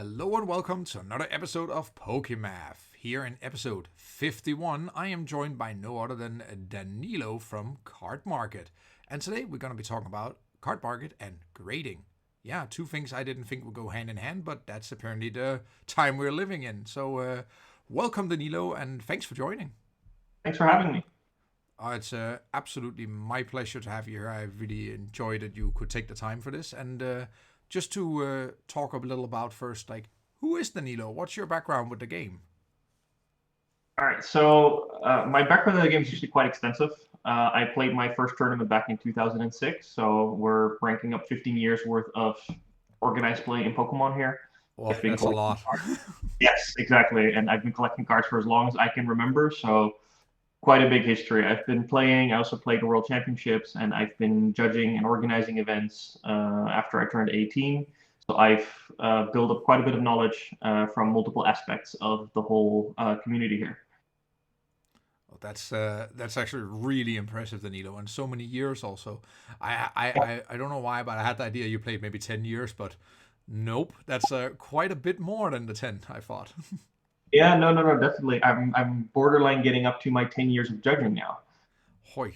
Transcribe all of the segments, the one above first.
Hello and welcome to another episode of Pokémath. Here in episode 51, I am joined by no other than Danilo from Cardmarket. And today we're going to be talking about Cardmarket and grading. Yeah, two things I didn't think would go hand in hand, but that's apparently the time we're living in. So welcome Danilo and thanks for joining. Thanks for having me. It's absolutely my pleasure to have you here. I really enjoyed that you could take the time for this. And just to talk a little about first, like, who is Danilo? What's your background with the game? All right, so my background in the game is usually quite extensive. I played my first tournament back in 2006, so we're ranking up 15 years worth of organized play in Pokemon here. Well, I've been that's a collecting lot. cards. Yes, exactly, and I've been collecting cards for as long as I can remember, so quite a big history. I've been playing. I also played the World Championships, and I've been judging and organizing events after I turned 18. So I've built up quite a bit of knowledge from multiple aspects of the whole community here. Well, that's actually really impressive, Danilo, and so many years also. I don't know why, but I had the idea you played maybe 10 years, but nope, that's quite a bit more than the 10 I thought. Yeah, no, definitely. I'm borderline getting up to my 10 years of judging now. Hoy,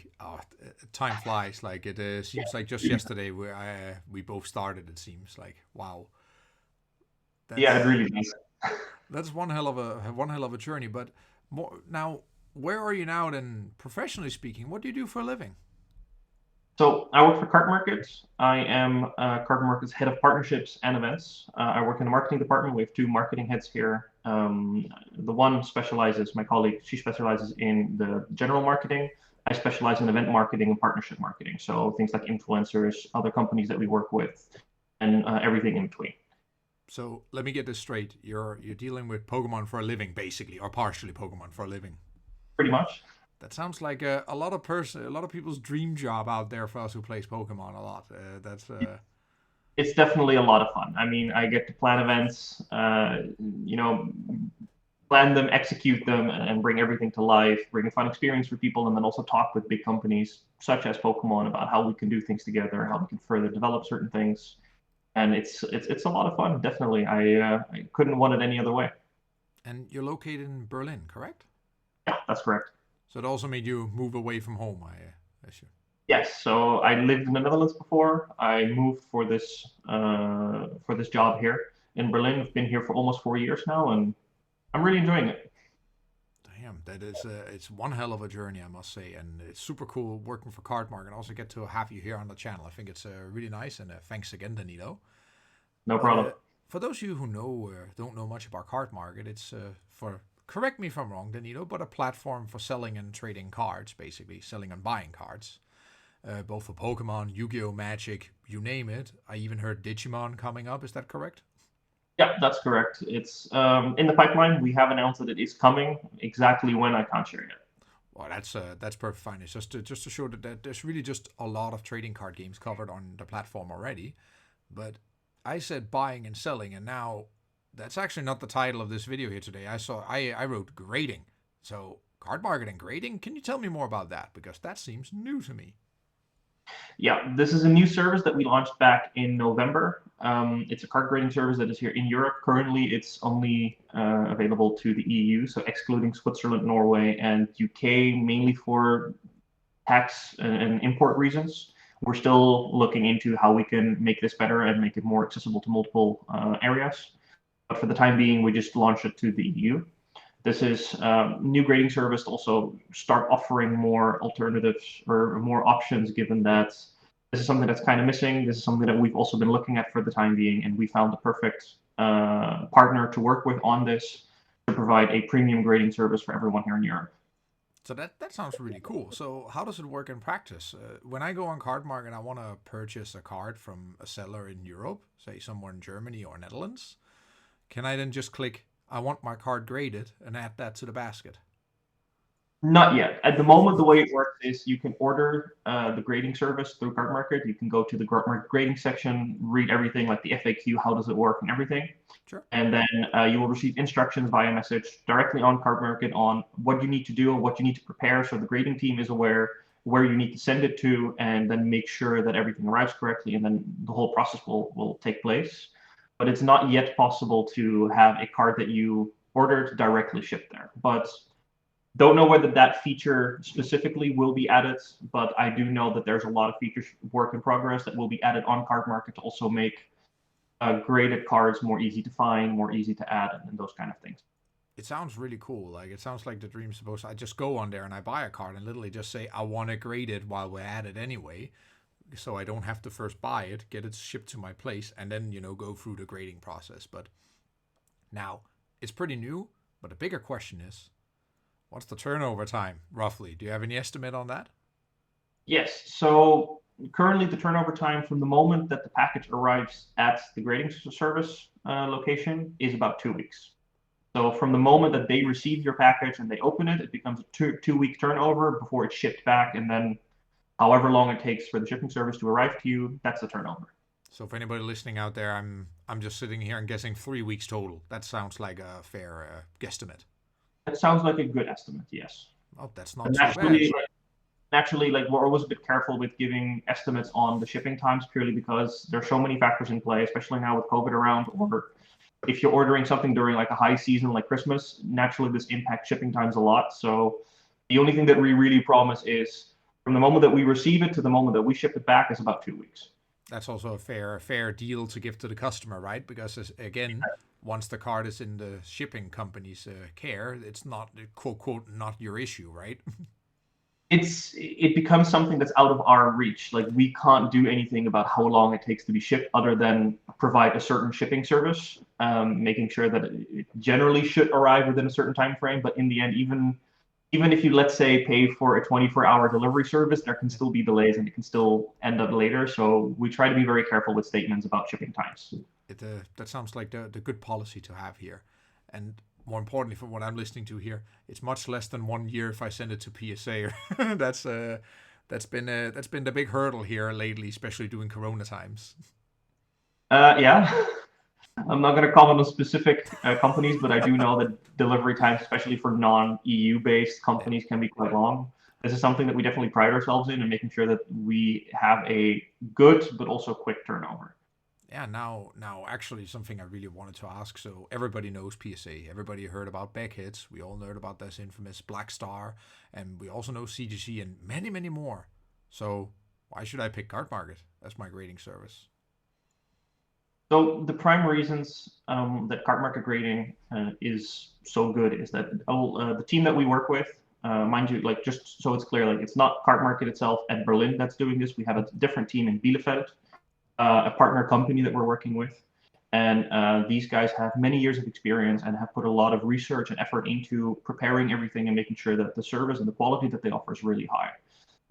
time flies. Like it seems like just yesterday we both started. It seems like wow. Yeah, it That's really does. that's one hell of a journey. But more now, where are you now? Then, professionally speaking, what do you do for a living? So I work for Cardmarket. I am Cardmarket's head of partnerships and events. I work in the marketing department. We have two marketing heads here. The one specializes, my colleague, she specializes in the general marketing. I specialize in event marketing and partnership marketing. So things like influencers, other companies that we work with, and everything in between. So let me get this straight. You're dealing with Pokemon for a living, basically, or partially Pokemon for a living. Pretty much. That sounds like a lot of people's dream job out there for us who plays Pokemon a lot. That's It's definitely a lot of fun. I mean, I get to plan events, you know, plan them, execute them, and bring everything to life, bring a fun experience for people, and then also talk with big companies such as Pokemon about how we can do things together, how we can further develop certain things. And it's a lot of fun. Definitely, I couldn't want it any other way. and you're located in Berlin, correct? Yeah, that's correct. So it also made you move away from home, I assume. Yes, so I lived in the Netherlands before. I moved for this job here in Berlin. I've been here for almost 4 years now, and I'm really enjoying it. Damn, that is it's one hell of a journey, I must say, and it's super cool working for Cardmark and also get to have you here on the channel. I think it's really nice, and thanks again, Danilo. No But problem. for those of you who don't know much about Cardmarket, it's for correct me if I'm wrong, Danilo, but a platform for selling and trading cards, basically selling and buying cards, both for Pokemon, Yu-Gi-Oh, Magic, you name it. I even heard Digimon coming up. Is that correct? Yeah, that's correct. It's in the pipeline. We have announced that it is coming. Exactly when, I can't share yet. Well, that's perfect fine. It's just to show that there's really just a lot of trading card games covered on the platform already. But I said buying and selling, and now that's actually not the title of this video here today. I wrote grading. So card market and grading. Can you tell me more about that? Because that seems new to me. Yeah, this is a new service that we launched back in November. It's a card grading service that is here in Europe. Currently, it's only available to the EU, so excluding Switzerland, Norway, and UK, mainly for tax and import reasons. We're still looking into how we can make this better and make it more accessible to multiple areas. But for the time being, we just launched it to the EU. This is a new grading service to also start offering more alternatives or more options, given that this is something that's kind of missing. This is something that we've also been looking at for the time being, and we found the perfect partner to work with on this to provide a premium grading service for everyone here in Europe. So that sounds really cool. So how does it work in practice? When I go on Cardmark and I want to purchase a card from a seller in Europe, say somewhere in Germany or Netherlands, can I then just click I want my card graded and add that to the basket? Not yet. At the moment, the way it works is you can order the grading service through Cardmarket. You can go to the Cardmarket grading section, read everything like the FAQ, how does it work, and everything. Sure. And then you will receive instructions via message directly on Cardmarket on what you need to do and what you need to prepare. So the grading team is aware where you need to send it to, and then make sure that everything arrives correctly, and then the whole process will take place. but it's not yet possible to have a card that you ordered directly shipped there. But don't know whether that feature specifically will be added, but I do know that there's a lot of features work in progress that will be added on Cardmarket to also make graded cards more easy to find, more easy to add, and those kind of things. It sounds really cool. Like, it sounds like the dream's supposed to, I just go on there and I buy a card and literally just say I want to grade it while we're at it anyway. So I don't have to first buy it, get it shipped to my place, and then, go through the grading process. But now, it's pretty new, but the bigger question is, what's the turnover time, roughly? Do you have any estimate on that? Yes, so currently the turnover time from the moment that the package arrives at the grading service location is about 2 weeks. So from the moment that they receive your package and they open it, it becomes a two-week turnover before it's shipped back, and then however long it takes for the shipping service to arrive to you, that's the turnover. So for anybody listening out there, I'm just sitting here and guessing 3 weeks total. That sounds like a fair guesstimate. That sounds like a good estimate, yes. Oh, that's But not too bad. naturally, like we're always a bit careful with giving estimates on the shipping times purely because there's so many factors in play, especially now with COVID around, or if you're ordering something during like a high season like Christmas, naturally this impacts shipping times a lot. So the only thing that we really promise is from the moment that we receive it to the moment that we ship it back is about 2 weeks. That's also a fair deal to give to the customer, right? Because again, once the card is in the shipping company's care, it's not quote quote not your issue, right? It becomes something that's out of our reach. Like we can't do anything about how long it takes to be shipped other than provide a certain shipping service, making sure that it generally should arrive within a certain time frame. But in the end, even if you, let's say, pay for a 24-hour delivery service, there can still be delays and it can still end up later. So we try to be very careful with statements about shipping times. That sounds like the good policy to have here. And more importantly, from what I'm listening to here, it's much less than 1 year if I send it to PSA. That's been the big hurdle here lately, especially during Corona times. Yeah. I'm not going to comment on specific companies, but I do know that delivery times, especially for non-EU based companies, can be quite long. This is something that we definitely pride ourselves in and making sure that we have a good but also quick turnover. Yeah, now, actually, something I really wanted to ask. So everybody knows PSA. Everybody heard about Beckett's. We all heard about this infamous Black Star, and we also know CGC and many, many more. So why should I pick Cardmarket as my grading service? So the prime reasons that Cardmarket grading is so good is that the team that we work with, mind you, like just so it's clear, like it's not Cardmarket itself at Berlin that's doing this. We have a different team in Bielefeld, a partner company that we're working with. And these guys have many years of experience and have put a lot of research and effort into preparing everything and making sure that the service and the quality that they offer is really high.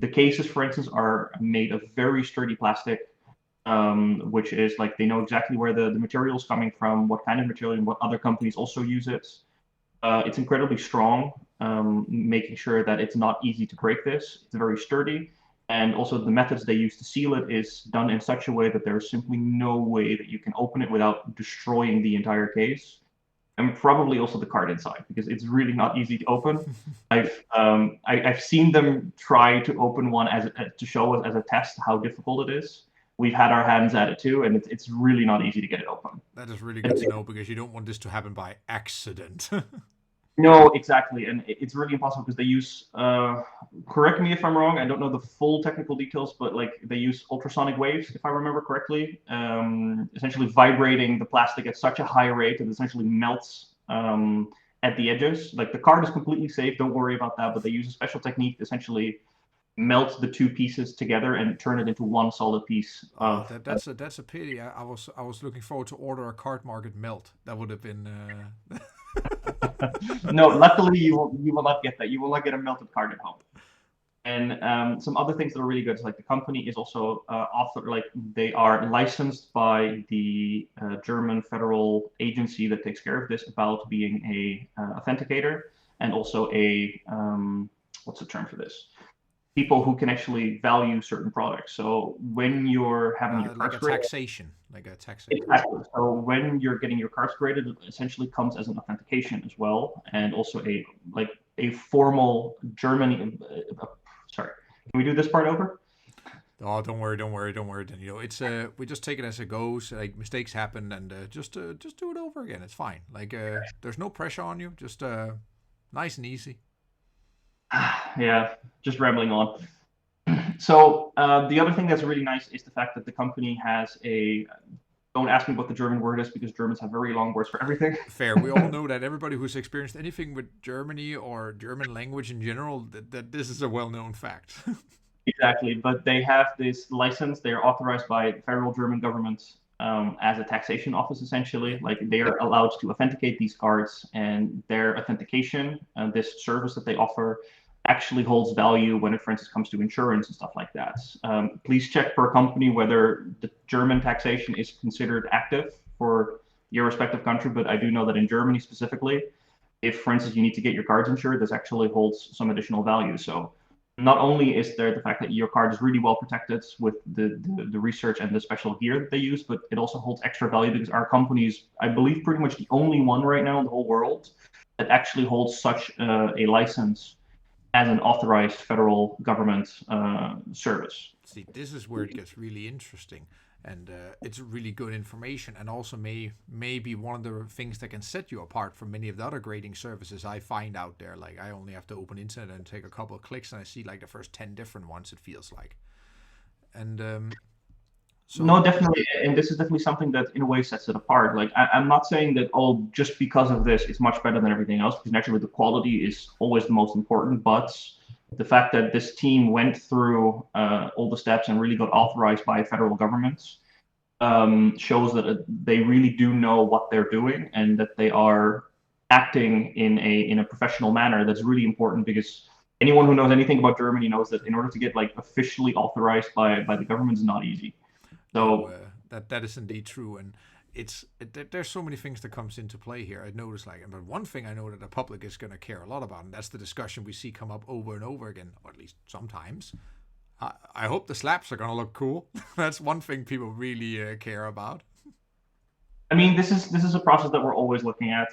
The cases, for instance, are made of very sturdy plastic, which is like they know exactly where the material is coming from, what kind of material, and what other companies also use it. It's incredibly strong, making sure that it's not easy to break this. It's very sturdy. And also the methods they use to seal it is done in such a way that there's simply no way that you can open it without destroying the entire case. And probably also the card inside, because it's really not easy to open. I've seen them try to open one to show us as a test how difficult it is. We've had our hands at it too, and it's really not easy to get it open. That is really good to know because you don't want this to happen by accident. No, exactly, and it's really impossible because they use. Correct me if I'm wrong. I don't know the full technical details, but like they use ultrasonic waves, if I remember correctly, essentially vibrating the plastic at such a high rate that it essentially melts at the edges. Like the card is completely safe. Don't worry about that. But they use a special technique to essentially melt the two pieces together and turn it into one solid piece of. That's a pity. I was looking forward to order a Cardmarket melt. That would have been. No, luckily you will not get that. You will not get a melted card at home. And some other things that are really good is like the company is also like they are licensed by the German federal agency that takes care of this about being a authenticator and also a what's the term for this? People who can actually value certain products. So when you're having your cards graded, like a taxation. exactly. So when you're getting your cards graded, it essentially comes as an authentication as well, and also a formal Germany. Sorry, can we do this part over? Oh, don't worry, don't worry, don't worry. Then it's we just take it as it goes. Like mistakes happen, and just do it over again. It's fine. Like there's no pressure on you. Just nice and easy. Yeah, just rambling on. So the other thing that's really nice is the fact that the company has a. Don't ask me what the German word is because Germans have very long words for everything. Fair. We all know that everybody who's experienced anything with Germany or German language in general, that this is a well-known fact. Exactly, but they have this license. They are authorized by the federal German government as a taxation office, essentially. Like they are allowed to authenticate these cards, and their authentication, this service that they offer, actually holds value when it, for instance, comes to insurance and stuff like that. Please check per company whether the German taxation is considered active for your respective country. But I do know that in Germany specifically, if, for instance, you need to get your cards insured, this actually holds some additional value. So not only is there the fact that your card is really well protected with the research and the special gear that they use, but it also holds extra value because our company is, I believe, pretty much the only one right now in the whole world that actually holds such a license as an authorized federal government service. See, this is where it gets really interesting, and it's really good information, and also may be one of the things that can set you apart from many of the other grading services I find out there. Like I only have to open internet and take a couple of clicks, and I see like the first 10 different ones. It feels like, and No, so definitely, and this is definitely something that in a way sets it apart. Like I'm not saying that just because of this, it's much better than everything else, because naturally the quality is always the most important. But the fact that this team went through all the steps and really got authorized by federal governments shows that they really do know what they're doing and that they are acting in a professional manner. That's really important because anyone who knows anything about Germany knows that in order to get like officially authorized by the government is not easy. no, So that is indeed true, and there's so many things that comes into play here. I noticed but one thing I know that the public is going to care a lot about, and that's the discussion we see come up over and over again, or at least sometimes. I hope the slaps are going to look cool. That's one thing people really care about. I mean, this is a process that we're always looking at.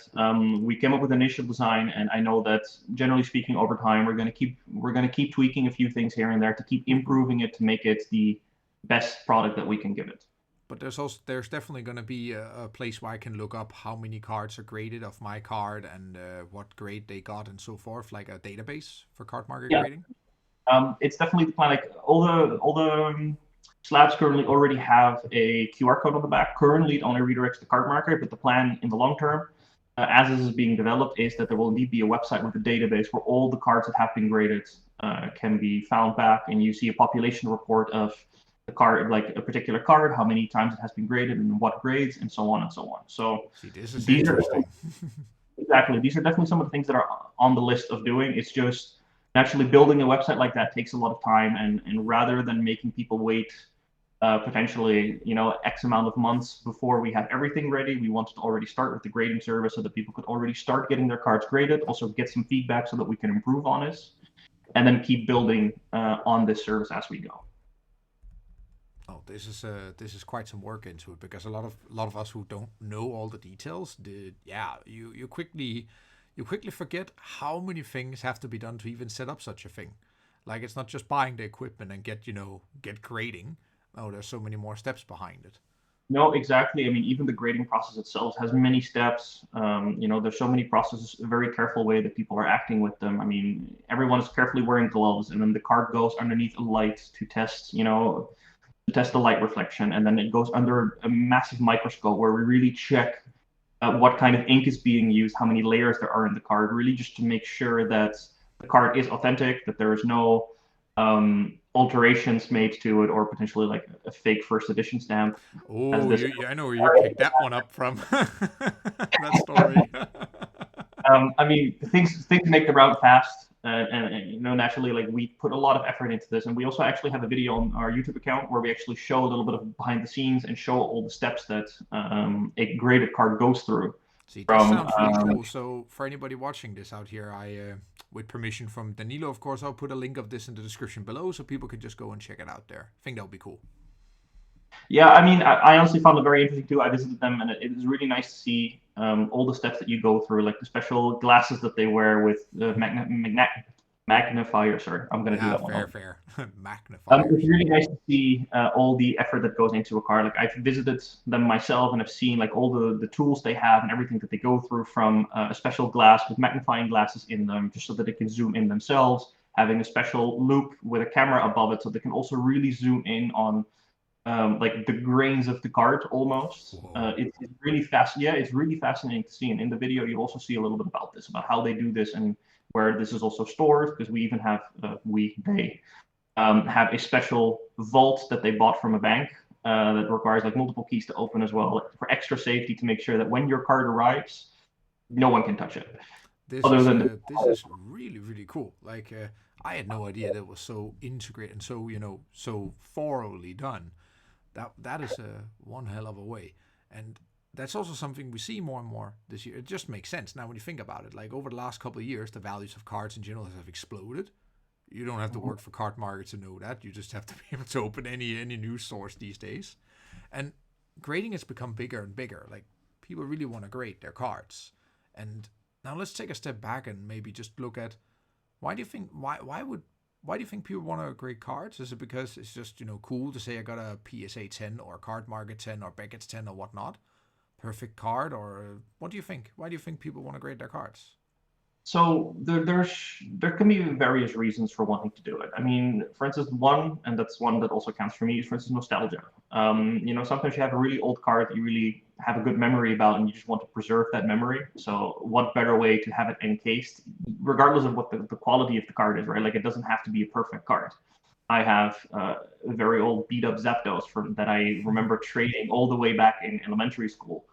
We came up with initial design, and I know that generally speaking, over time, we're going to keep tweaking a few things here and there to keep improving it to make it the best product that we can give it. But there's definitely going to be a place where I can look up how many cards are graded of my card and what grade they got and so forth, like a database for card market Yeah, grading. it's definitely the plan. Like all the slabs currently already have a QR code on the back. Currently, it only redirects to Cardmarket, but the plan in the long term, as this is being developed, is that there will indeed be a website with a database where all the cards that have been graded can be found back, and you see a population report of the card, like a particular card, how many times it has been graded, and what grades, and so on and so on. So See, this is these are interesting. exactly these are definitely some of the things that are on the list of doing. It's just naturally building a website like that takes a lot of time, and rather than making people wait potentially, X amount of months before we have everything ready. We wanted to already start with the grading service so that people could already start getting their cards graded, also get some feedback so that we can improve on this, and then keep building on this service as we go. Oh, this is quite some work into it because a lot of us who don't know all the details, you quickly forget how many things have to be done to even set up such a thing. Like it's not just buying the equipment and get grading. Oh, there's so many more steps behind it. No, exactly. I mean, even the grading process itself has many steps. There's so many processes, a very careful way that people are acting with them. I mean, everyone is carefully wearing gloves, and then the card goes underneath a light to test the light reflection, and then it goes under a massive microscope where we really check what kind of ink is being used, how many layers there are in the card, really just to make sure that the card is authentic, that there is no alterations made to it, or potentially like a fake first edition stamp. As Oh, this, I know where you picked that one up from. That story. I mean, things make the route fast, and naturally, like we put a lot of effort into this, and we also actually have a video on our YouTube account where we actually show a little bit of behind the scenes and show all the steps that a graded card goes through. See, this From sounds really cool. So, for anybody watching this out here, with permission from Danilo, of course, I'll put a link of this in the description below so people can just go and check it out there. I think that would be cool. Yeah, I mean, I honestly found it very interesting too. I visited them, and it is really nice to see all the steps that you go through, like the special glasses that they wear with the Magnifier, sir. I'm gonna do Yeah, that one. fair. It's Magnifiers. really nice to see all the effort that goes into a card. Like I've visited them myself and I've seen like all the tools they have and everything that they go through, from a special glass with magnifying glasses in them, just so that they can zoom in themselves, having a special loop with a camera above it so they can also really zoom in on like the grains of the card almost. Whoa. It's really fast. Yeah, it's really fascinating to see. And in the video, you also see a little bit about this, about how they do this and where this is also stored, because we even have they have a special vault that they bought from a bank that requires like multiple keys to open as well, like, for extra safety, to make sure that when your card arrives, no one can touch it. Other than the This is really cool. Like I had no idea that was so integrated and so so thoroughly done. That is one hell of a way, and that's also something we see more and more this year. It just makes sense now when you think about it. Like over the last couple of years, the values of cards in general have exploded. You don't have to work for Cardmarket to know that. You just have to be able to open any news source these days, and grading has become bigger and bigger. Like people really want to grade their cards, and now let's take a step back and maybe just look at why do you think why do you think people want to grade cards? Is it because it's just cool to say I got a PSA 10 or Cardmarket 10 or Beckett's 10 or whatnot? Perfect card, or what do you think? Why do you think people want to grade their cards? So there can be various reasons for wanting to do it. I mean, for instance, one, and that's one that also counts for me, is for instance nostalgia. Sometimes you have a really old card that you really have a good memory about, and you just want to preserve that memory. So what better way to have it encased, regardless of what the quality of the card is, right? Like it doesn't have to be a perfect card. I have a very old beat up Zapdos that I remember trading all the way back in elementary school.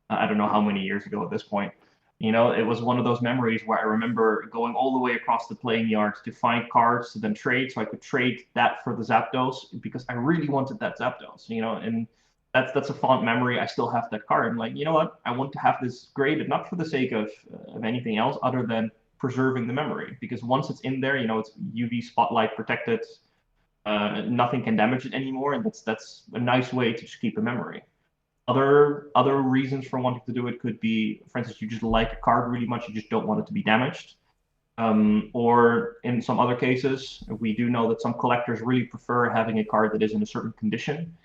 I don't know how many years ago at this point. It was one of those memories where I remember going all the way across the playing yard to find cards to then trade, so I could trade that for the Zapdos because I really wanted that Zapdos. And that's a fond memory. I still have that card. I'm like, you know what? I want to have this graded, not for the sake of anything else other than preserving the memory, because once it's in there, it's UV spotlight protected. Nothing can damage it anymore, and that's a nice way to just keep a memory. Other reasons for wanting to do it could be, for instance, you just like a card really much, you just don't want it to be damaged. Or in some other cases, we do know that some collectors really prefer having a card that is in a certain condition.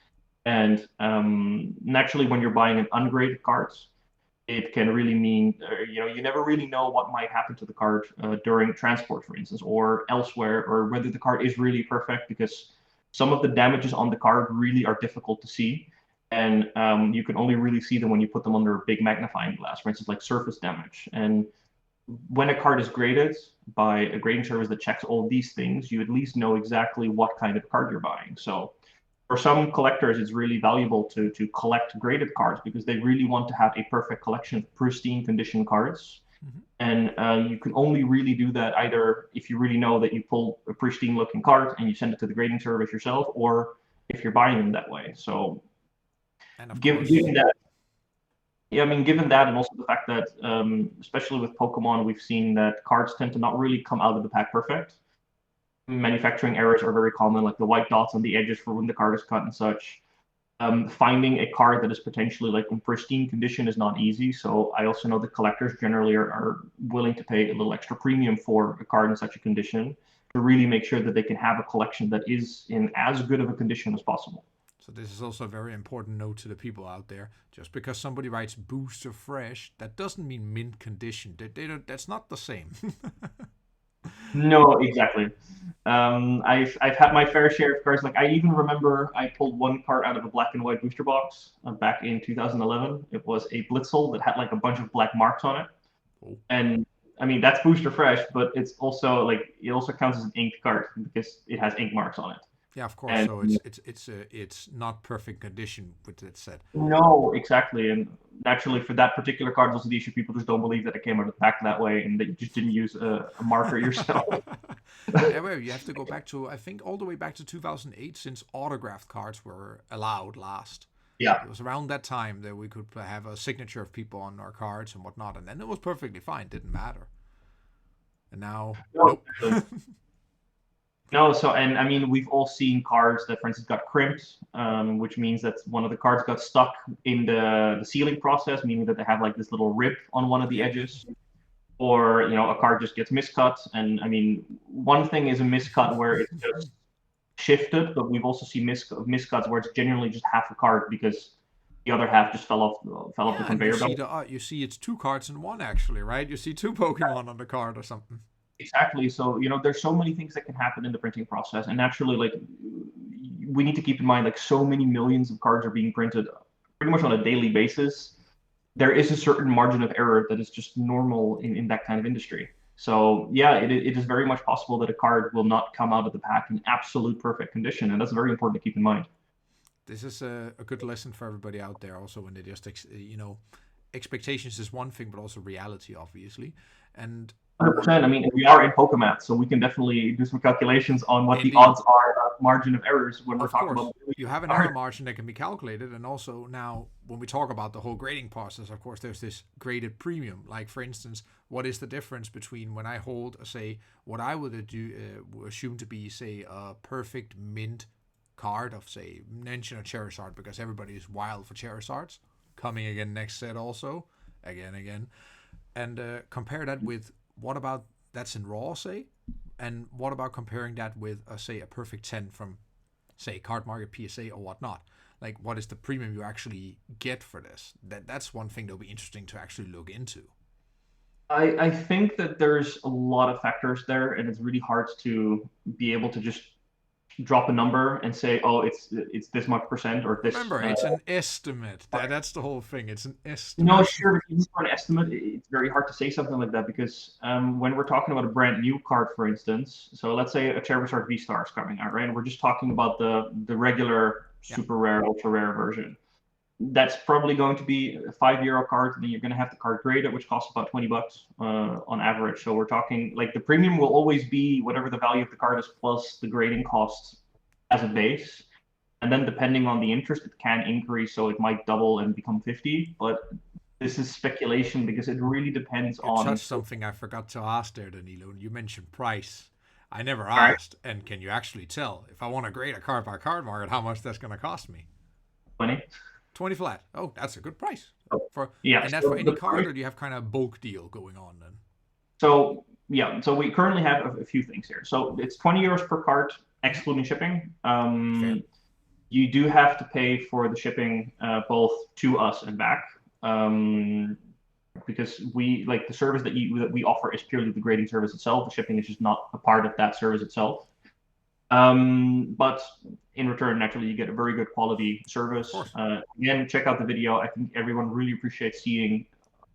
And naturally, when you're buying an ungraded card, it can really mean, you never really know what might happen to the card during transport, for instance, or elsewhere, or whether the card is really perfect, because some of the damages on the card really are difficult to see. And you can only really see them when you put them under a big magnifying glass, for instance, like surface damage. And when a card is graded by a grading service that checks all of these things, you at least know exactly what kind of card you're buying. So for some collectors, it's really valuable to collect graded cards because they really want to have a perfect collection of pristine condition cards. Mm-hmm. And you can only really do that either if you really know that you pull a pristine looking card and you send it to the grading service yourself, or if you're buying them that way. So And of given course, that, yeah, I mean, given that, and also the fact that, especially with Pokemon, we've seen that cards tend to not really come out of the pack perfect. Manufacturing errors are very common, like the white dots on the edges for when the card is cut and such. Finding a card that is potentially like in pristine condition is not easy. So I also know that collectors generally are willing to pay a little extra premium for a card in such a condition to really make sure that they can have a collection that is in as good of a condition as possible. so this is also a very important note to the people out there. Just because somebody writes booster fresh, that doesn't mean mint condition. That's not the same. No, exactly. I've had my fair share of cards. Like I even remember I pulled one card out of a black and white booster box back in 2011. It was a Blitzel that had like a bunch of black marks on it, Oh. and I mean that's booster fresh, but it's also like it also counts as an inked card because it has ink marks on it. Yeah, of course. And So it's not perfect condition with that said. no, exactly. And naturally, for that particular card, also the issue, people just don't believe that it came out of the pack that way, and that you just didn't use a marker yourself. Yeah, well, you have to go back to I think all the way back to 2008 since autographed cards were allowed last. Yeah. It was around that time that we could have a signature of people on our cards and whatnot, and then it was perfectly fine, didn't matter. And now, No, nope. actually. No, so and I mean we've all seen cards that, for instance, got crimped, which means that one of the cards got stuck in the sealing process, meaning that they have like this little rip on one of the Yep. edges. or a card just gets miscut. And I mean, one thing is a miscut where it's just shifted, but we've also seen miscuts where it's genuinely just half a card because the other half just fell off the Yeah, and you conveyor see belt. it's two cards in one actually, right? You see two Pokemon on the card or something. Exactly. So, there's so many things that can happen in the printing process. And naturally, like, we need to keep in mind, like, so many millions of cards are being printed pretty much on a daily basis. There is a certain margin of error that is just normal in that kind of industry. So, yeah, it is very much possible that a card will not come out of the pack in absolute perfect condition. And that's very important to keep in mind. This is a good lesson for everybody out there also when they just, expectations is one thing, but also reality, obviously. And 100%. I mean, we are in Pokémath, so we can definitely do some calculations on what the indeed, odds are of margin of errors when we're of talking course, about you have an error cards. margin that can be calculated. And also now, when we talk about the whole grading process, of course, there's this graded premium. Like, for instance, what is the difference between when I hold, say, what I would assume to be, say, a perfect mint card of, say, mention a Charizard, because everybody is wild for Charizards. Coming again next set also. Again. And compare that with what about that's in raw, say? And what about comparing that with, say, a perfect 10 from, say, Cardmarket PSA or whatnot? Like, what is the premium you actually get for this? That's one thing that'll be interesting to actually look into. I think that there's a lot of factors there, and it's really hard to be able to just drop a number and say, oh, it's this much percent or this. Remember, it's an estimate. That's the whole thing. It's an No, estimate. sure, but even for an estimate, it's very hard to say something like that because when we're talking about a brand new card, for instance, so let's say a Charizard V Star is coming out, right? And we're just talking about the regular Yeah. super rare, ultra rare version. That's probably going to be a €5 card, and then you're going to have the card graded, which costs about $20 on average. So we're talking like the premium will always be whatever the value of the card is plus the grading costs as a base. And then depending on the interest, it can increase, so it might double and become 50. But this is speculation because it really depends You on. touched something I forgot to ask there, Danilo. You mentioned price. I never All right, asked, and can you actually tell if I want to grade a card by card market how much that's going to cost me? 20. 20 flat. Oh, that's a good price. So, For yeah. And that's for So any the card, price. or do you have kind of a bulk deal going on then? So yeah. So we currently have a few things here. So it's €20 per card, Mm-hmm. excluding shipping. Fair. You do have to pay for the shipping both to us and back. Because we like the service that we offer is purely the grading service itself. The shipping is just not a part of that service itself. But in return, naturally, you get a very good quality Of service. course. Again, check out the video. I think everyone really appreciates seeing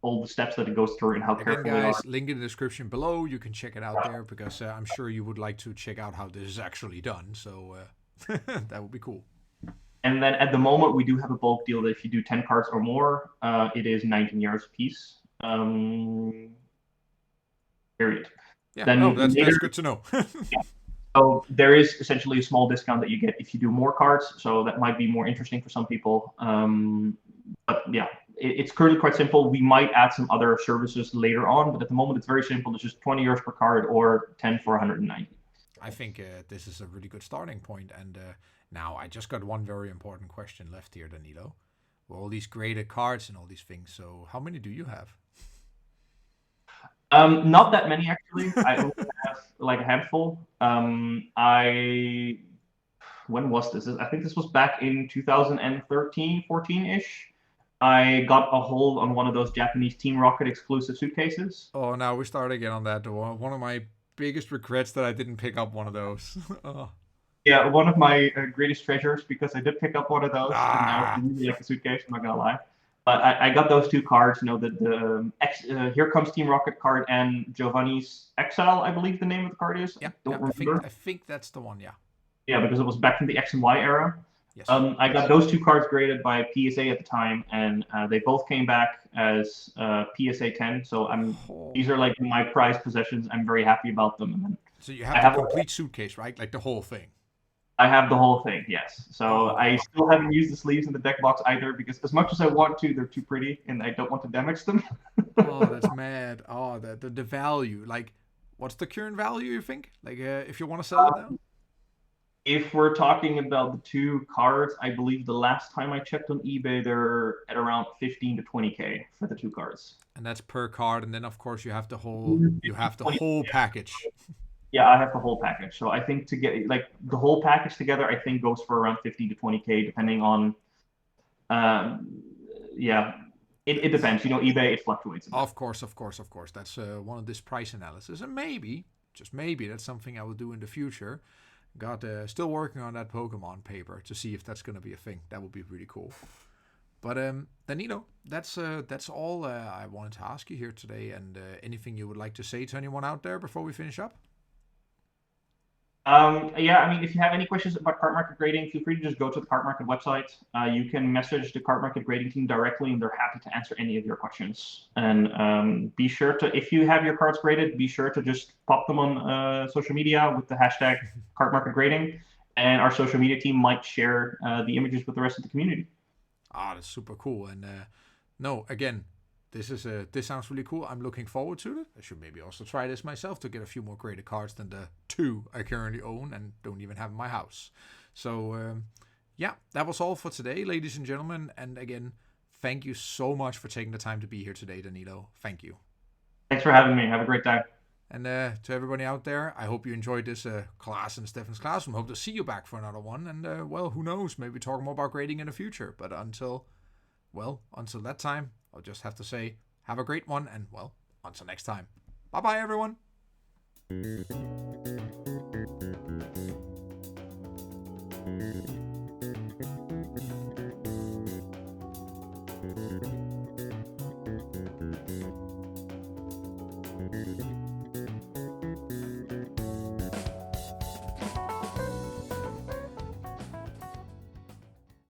all the steps that it goes through and how Again, careful they are. guys, link in the description below. You can check it out there because I'm sure you would like to check out how this is actually done. So that would be cool. And then at the moment, we do have a bulk deal that if you do 10 cards or more, it is €19 a piece. Period. Yeah. Oh, Then that's later, good to know. so there is essentially a small discount that you get if you do more cards. So that might be more interesting for some people. But yeah, it's currently quite simple. We might add some other services later on, but at the moment it's very simple. It's just €20 per card or 10 for 190. I think this is a really good starting point. And now I just got one very important question left here, Danilo. Well, all these graded cards and all these things. So how many do you have? Not that many actually. I only have like a handful. When was this? I think this was back in 2013, 14-ish. I got a hold on one of those Japanese Team Rocket exclusive suitcases. Oh, now we start again on that. One of my biggest regrets that I didn't pick up one of those. Oh. Yeah, one of my greatest treasures because I did pick up one of those, and I Ah, really like the suitcase. I'm not gonna lie, but I got those two cards. The Here Comes Team Rocket card and Giovanni's XL, I believe the name of the card is. I yeah. don't remember. I think that's the one. Yeah. Yeah, because it was back from the X and Y era. Yes. I got those two cards graded by PSA at the time, and they both came back as PSA 10. So Oh. these are like my prized possessions. I'm very happy about them. And then So you I have the have complete suitcase, right? Like the whole thing. I have the whole thing, yes. So I Oh. still haven't used the sleeves in the deck box either because as much as I want to, they're too pretty and I don't want to damage them. Oh, that's mad. Oh, the value. Like, what's the current value? You think? Like, if you want to sell it now? If we're talking about the two cards, I believe the last time I checked on eBay, they're at around 15 to 20K for the two cards. And that's per card, and then of course you 15 have to the 20, whole yeah. package. Yeah, I have the whole package. So I think to get like the whole package together, I think goes for around 15 to 20K, depending on, um, yeah, it depends. eBay, it fluctuates a bit. Of course, of course, of course. That's one of this price analysis, and maybe, just maybe, that's something I will do in the future. Got still working on that Pokemon paper to see if that's going to be a thing. That would be really cool. But Danilo, that's all I wanted to ask you here today. And anything you would like to say to anyone out there before we finish up? Yeah, I mean, if you have any questions about cart market grading, feel free to just go to the cart market website. You can message the cart market grading team directly, and they're happy to answer any of your questions. And be sure to, if you have your cards graded, be sure to just pop them on social media with the hashtag cart market grading, and our social media team might share the images with the rest of the community. Ah, that's super cool. And no, again, this sounds really cool. I'm looking forward to it. I should maybe also try this myself to get a few more graded cards than the two I currently own and don't even have in my house. So yeah, that was all for today, ladies and gentlemen. And again, thank you so much for taking the time to be here today, Danilo. Thank you. Thanks for having me. Have a great day. And to everybody out there, I hope you enjoyed this class in Stefan's classroom. Hope to see you back for another one. And well, who knows? Maybe talk more about grading in the future. But until that time, I'll just have to say, have a great one. And well, until next time. Bye bye, everyone.